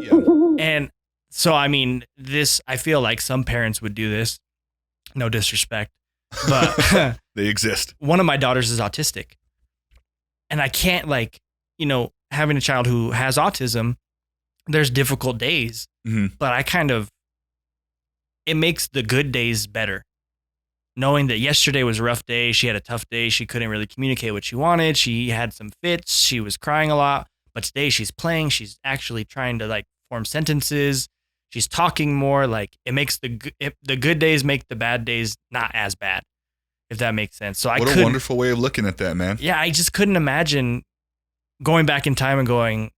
Yeah. And so, I mean, I feel like some parents would do this. No disrespect, but They exist. one of my daughters is autistic. And I can't having a child who has autism, there's difficult days, but it makes the good days better. Knowing that yesterday was a rough day, she had a tough day, she couldn't really communicate what she wanted, she had some fits, she was crying a lot, but today she's playing, she's actually trying to form sentences, she's talking more, it makes the good days make the bad days not as bad, if that makes sense. So what a wonderful way of looking at that, man. Yeah, I just couldn't imagine going back in time and going,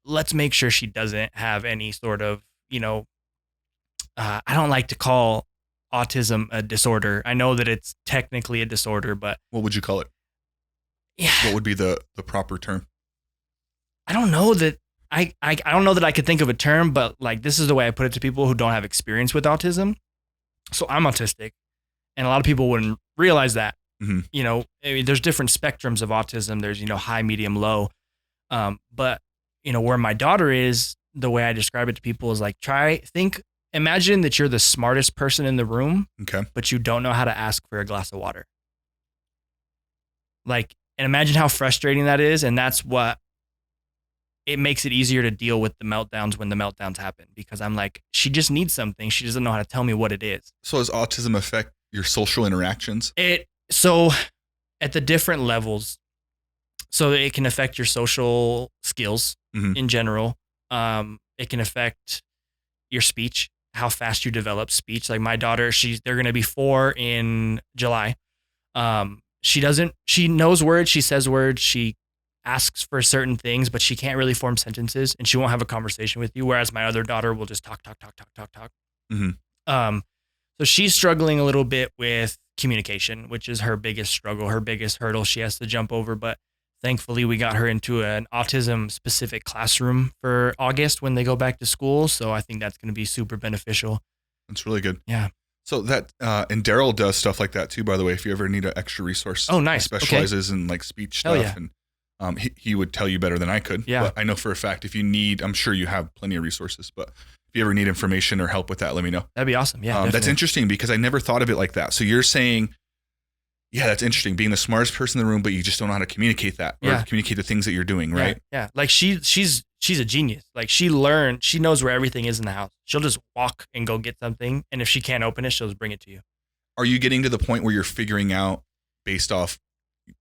let's make sure she doesn't have any sort of, I don't like to call autism a disorder. I know that it's technically a disorder, but what would you call it? Yeah. What would be the proper term? I don't know that I don't know that I could think of a term, but this is the way I put it to people who don't have experience with autism. So I'm autistic, and a lot of people wouldn't realize that. There's different spectrums of autism. There's, high, medium, low. But where my daughter is, the way I describe it to people is imagine that you're the smartest person in the room, okay, but you don't know how to ask for a glass of water. And imagine how frustrating that is. And that's what it makes it easier to deal with the meltdowns when the meltdowns happen, because I'm she just needs something. She doesn't know how to tell me what it is. So does autism affect your social interactions? So at the different levels, so it can affect your social skills in general. It can affect your speech, how fast you develop speech. Like my daughter, they're going to be 4 in July. She knows words, she says words, she asks for certain things, but she can't really form sentences, and she won't have a conversation with you. Whereas my other daughter will just talk. So she's struggling a little bit with communication, which is her biggest struggle, her biggest hurdle she has to jump over. But thankfully, we got her into an autism-specific classroom for August when they go back to school. So I think that's going to be super beneficial. That's really good. Yeah. So that, and Daryl does stuff like that too, by the way, if you ever need an extra resource. Oh, nice. He specializes in speech stuff. Yeah. And he would tell you better than I could. Yeah. But I know for a fact, if you need, I'm sure you have plenty of resources, but if you ever need information or help with that, let me know. That'd be awesome. Yeah. That's interesting because I never thought of it like that. So you're saying, yeah, that's interesting. Being the smartest person in the room, but you just don't know how to communicate that or communicate the things that you're doing, right? Yeah. She's a genius. She knows where everything is in the house. She'll just walk and go get something. And if she can't open it, she'll just bring it to you. Are you getting to the point where you're figuring out based off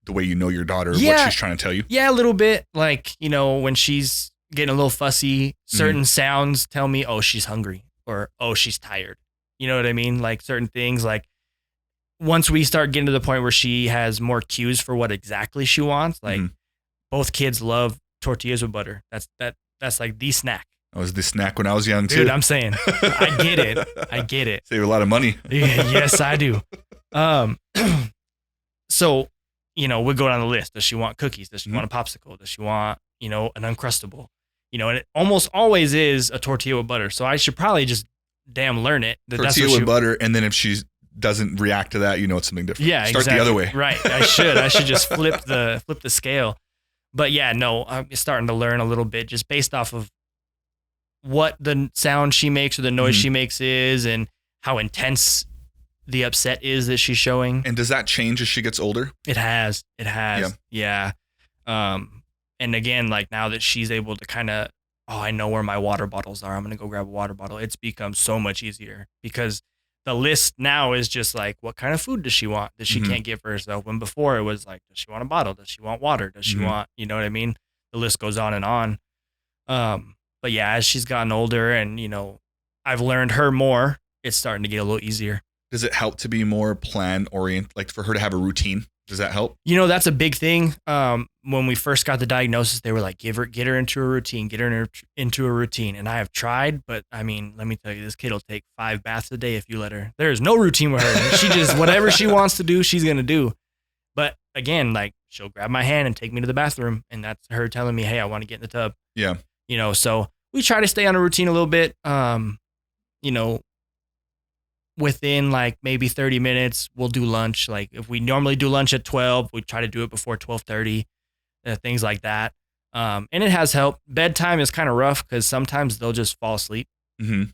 the way you know your daughter, what she's trying to tell you? Yeah, a little bit. When she's getting a little fussy, certain sounds tell me, oh, she's hungry or, oh, she's tired. You know what I mean? Certain things, once we start getting to the point where she has more cues for what exactly she wants, both kids love tortillas with butter. That's the snack. That was the snack when I was young too. Dude, I'm saying, I get it. Save a lot of money. Yes, I do. So, we go down the list. Does she want cookies? Does she want a popsicle? Does she want, an Uncrustable? And it almost always is a tortilla with butter. So I should probably just learn it. Tortilla with butter, and then if she doesn't react to that, it's something different. Yeah, Start the other way. Right. I should just flip the scale. But yeah, no, I'm starting to learn a little bit just based off of what the sound she makes or the noise she makes is, and how intense the upset is that she's showing. And does that change as she gets older? It has. Yeah. And again, now that she's able to kind of, I know where my water bottles are, I'm going to go grab a water bottle. It's become so much easier because the list now is just what kind of food does she want that she can't get for herself? When before it was does she want a bottle? Does she want water? Does she want, you know what I mean? The list goes on and on. But yeah, as she's gotten older and, I've learned her more, it's starting to get a little easier. Does it help to be more plan oriented, for her to have a routine? Does that help? That's a big thing. When we first got the diagnosis, they were like, get her into a routine, into a routine. And I have tried, but I mean, let me tell you, this kid will take 5 baths a day if you let her. There is no routine with her. She just, whatever she wants to do, she's going to do. But again, she'll grab my hand and take me to the bathroom. And that's her telling me, hey, I want to get in the tub. Yeah. So we try to stay on a routine a little bit. Within maybe 30 minutes, we'll do lunch. If we normally do lunch at 12, we try to do it before 12:30, things like that. And it has helped. Bedtime is kind of rough because sometimes they'll just fall asleep.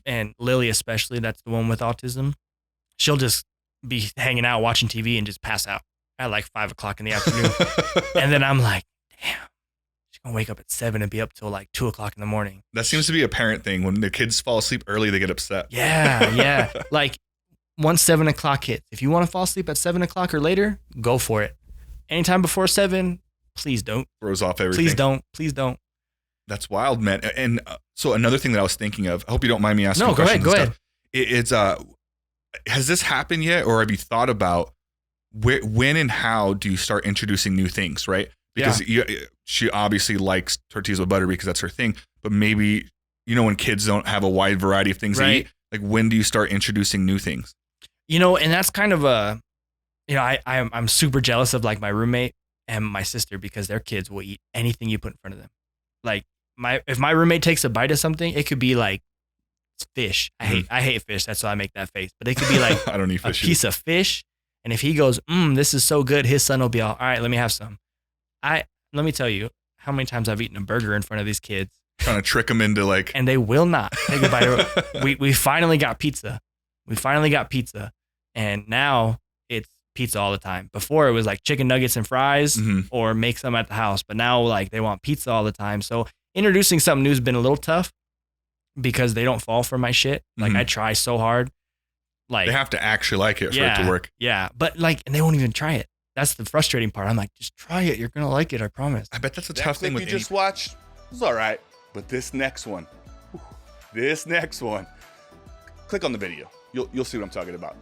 And Lily, especially, that's the one with autism. She'll just be hanging out watching TV and just pass out at like 5 o'clock in the afternoon. And then I'm like, damn, she's going to wake up at 7 and be up till like 2 o'clock in the morning. That seems to be a parent thing. When the kids fall asleep early, they get upset. Yeah. Like once 7 o'clock hits, if you want to fall asleep at 7 o'clock or later, go for it. Anytime before 7, please don't. Throws off everything. Please don't. That's wild, man. And so another thing that I was thinking of, I hope you don't mind me asking questions. No, go ahead. It's has this happened yet, or have you thought about when and how do you start introducing new things, right? Because she obviously likes tortillas with butter because that's her thing. But maybe, when kids don't have a wide variety of things to eat, like when do you start introducing new things? And that's kind of I'm super jealous of like my roommate and my sister because their kids will eat anything you put in front of them. Like if my roommate takes a bite of something, it could be like fish. I hate fish. That's why I make that face. But it could be like I don't eat fish piece of fish. And if he goes, this is so good, his son will be all right, let me have some. Let me tell you how many times I've eaten a burger in front of these kids. Trying to trick them into like. And they will not take a bite. We finally got pizza. And now it's pizza all the time. Before it was like chicken nuggets and fries or make some at the house. But now like they want pizza all the time. So introducing something new has been a little tough because they don't fall for my shit. Like I try so hard. Like they have to actually like it for it to work. Yeah. But like, and they won't even try it. That's the frustrating part. I'm like, just try it. You're going to like it. I promise. I bet that's a tough thing with you just watched was all right. But this next one, click on the video. You'll see what I'm talking about.